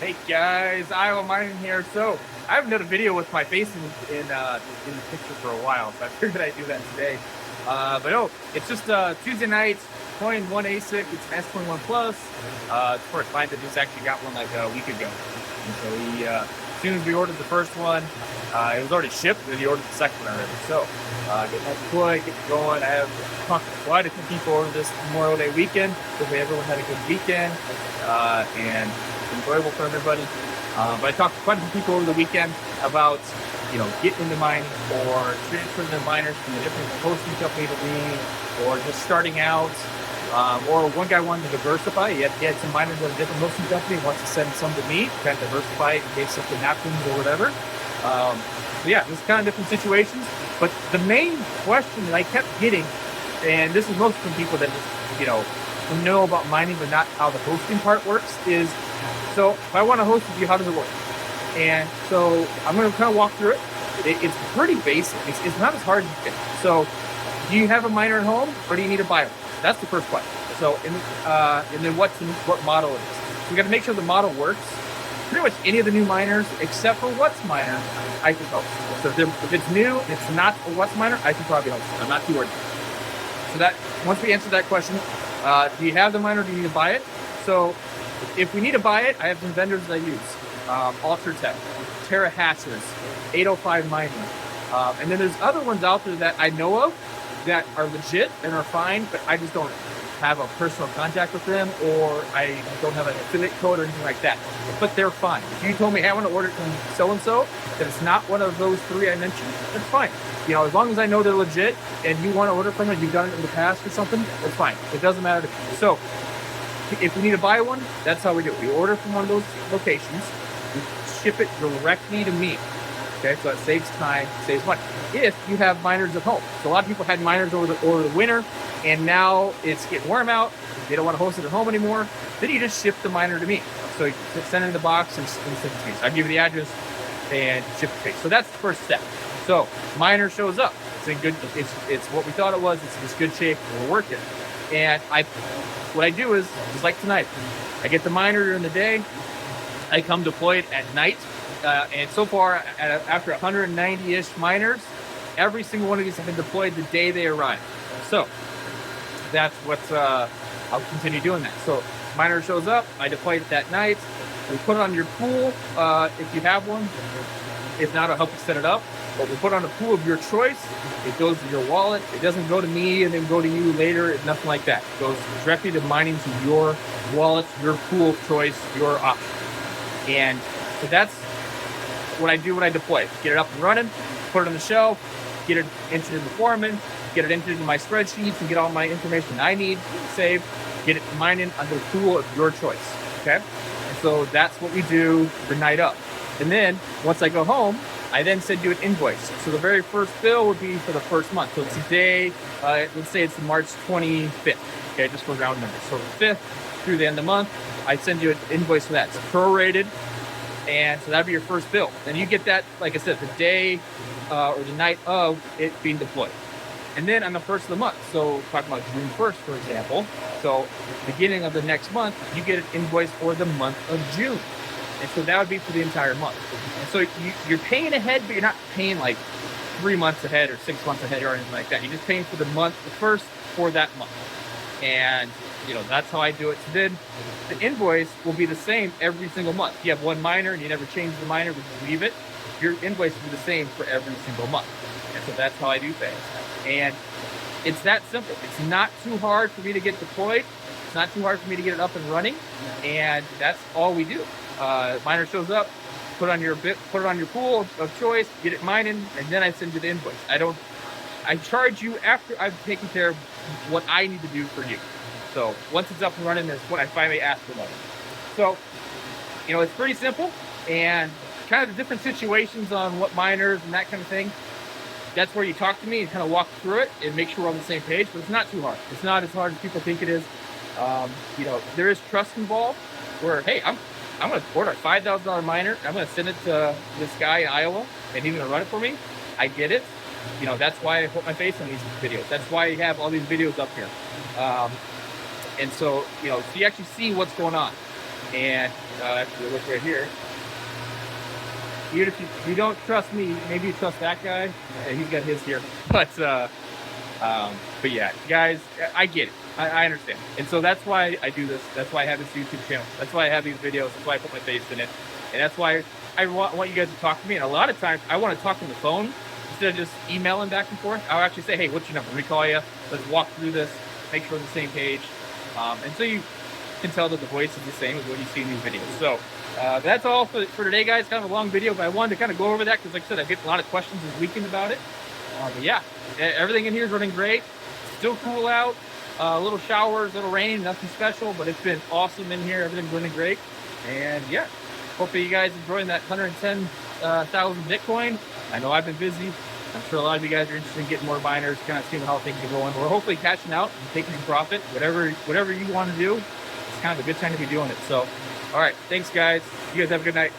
Hey guys, Iowa Mining here. So I haven't done a video with my face in the picture for a while, so I figured I'd do that today. But no, it's just Tuesday night, playing one ASIC. It's an S21 Plus. It's for a client that just actually got one like a week ago. And so as soon as we ordered the first one, it was already shipped, and he ordered the second one already. So getting that deployed, getting going. I have talked to quite a few people over this Memorial Day weekend. Hopefully everyone had a good weekend and enjoyable for everybody. But I talked to quite a few people over the weekend about, getting into mining or transferring their miners from a different hosting company to me, or just starting out. Or one guy wanted to diversify. He had some miners at a different hosting company, wants to send some to me, kind of diversify it in case something happens or whatever. So yeah, there's kind of different situations. But the main question that I kept getting, and this is most from people that just, know about mining but not how the hosting part works, is, so if I want to host with you, how does it work? And so I'm going to kind of walk through it. It's pretty basic. It's not as hard as you think. So do you have a miner at home, or do you need to buy one? That's the first question. So and then what model it is. So we got to make sure the model works. Pretty much any of the new miners, except for What's Miner, I can host. So if it's new, it's not a What's Miner, I can probably host it. I'm not too worried. So that once we answer that question, do you have the miner, or do you need to buy it? So if we need to buy it, I have some vendors that I use. Ultratech, Terra Hatches, 805 Mining. And then there's other ones out there that I know of that are legit and are fine, but I just don't have a personal contact with them, or I don't have an affiliate code or anything like that. But they're fine. If you told me, hey, I want to order it from so-and-so, that it's not one of those three I mentioned, that's fine. As long as I know they're legit and you want to order from it, you've done it in the past or something, that's fine. It doesn't matter to me. So if we need to buy one, that's how we do it. We order from one of those locations, we ship it directly to me. Okay, so it saves time, saves money. If you have miners at home. So a lot of people had miners over the winter, and now it's getting warm out, they don't want to host it at home anymore, then you just ship the miner to me. So you send it in the box and send it to me. So I give you the address and ship it to me. So that's the first step. So miner shows up. It's in good, it's what we thought it was, it's in good shape, we're working. And what I do is, just like tonight, I get the miner during the day, I come deploy it at night, and so far, after 190-ish miners, every single one of these have been deployed the day they arrive. So that's what I'll continue doing that. So miner shows up, I deploy it that night, we put it on your pool if you have one. If not, I'll help you set it up. But we put on a pool of your choice. It goes to your wallet. It doesn't go to me and then go to you later. It's nothing like that. It goes directly to mining to your wallet, your pool of choice, your option. And so that's what I do when I deploy. Get it up and running, put it on the shelf, get it entered in the Foreman, get it entered in my spreadsheets, and get all my information I need saved, get it mining under the pool of your choice. Okay? And so that's what we do the night up. And then once I go home, I then send you an invoice. So the very first bill would be for the first month. So today, let's say it's March 25th, okay, just for round numbers. So the 5th through the end of the month, I send you an invoice for that. It's prorated, and so that'd be your first bill. Then you get that, like I said, the day or the night of it being deployed. And then on the first of the month, so talking about June 1st, for example, so beginning of the next month, you get an invoice for the month of June. And so that would be for the entire month. And so you're paying ahead, but you're not paying like 3 months ahead or 6 months ahead or anything like that. You're just paying for the first for that month. And, that's how I do it. So then the invoice will be the same every single month. If you have one miner and you never change the miner, but you leave it, your invoice will be the same for every single month. And so that's how I do things. And it's that simple. It's not too hard for me to get deployed. It's not too hard for me to get it up and running. And that's all we do. Miner shows up, put it on your pool of choice, get it mining, and then I send you the invoice. I charge you after I've taken care of what I need to do for you. So once it's up and running, that's when I finally ask for money. So, it's pretty simple, and kind of the different situations on what miners and that kind of thing. That's where you talk to me and kind of walk through it and make sure we're on the same page, but it's not too hard. It's not as hard as people think it is. There is trust involved where, hey, I'm going to order a $5,000 miner. I'm going to send it to this guy in Iowa, and he's going to run it for me. I get it. That's why I put my face on these videos. That's why I have all these videos up here. And so, so you actually see what's going on. And actually, look right here. Even if you don't trust me, maybe you trust that guy. He's got his here. But yeah, guys, I get it. I understand. And so that's why I do this. That's why I have this YouTube channel. That's why I have these videos. That's why I put my face in it. And that's why I want you guys to talk to me. And a lot of times I want to talk on the phone instead of just emailing back and forth. I'll actually say, hey, what's your number? Let me call you. Let's walk through this. Make sure we're on the same page. And so you can tell that the voice is the same as what you see in these videos. So that's all for today, guys. Kind of a long video, but I wanted to kind of go over that because, like I said, I get a lot of questions this weekend about it. But yeah, everything in here is running great. Still cool out. A little showers, a little rain, nothing special, but it's been awesome in here. Everything's running great. And yeah, hopefully you guys enjoying that 110,000 Bitcoin. I know I've been busy. I'm sure a lot of you guys are interested in getting more miners, kind of seeing how things are going. We're hopefully cashing out and taking some profit. Whatever you want to do, it's kind of a good time to be doing it. So, all right, thanks guys. You guys have a good night.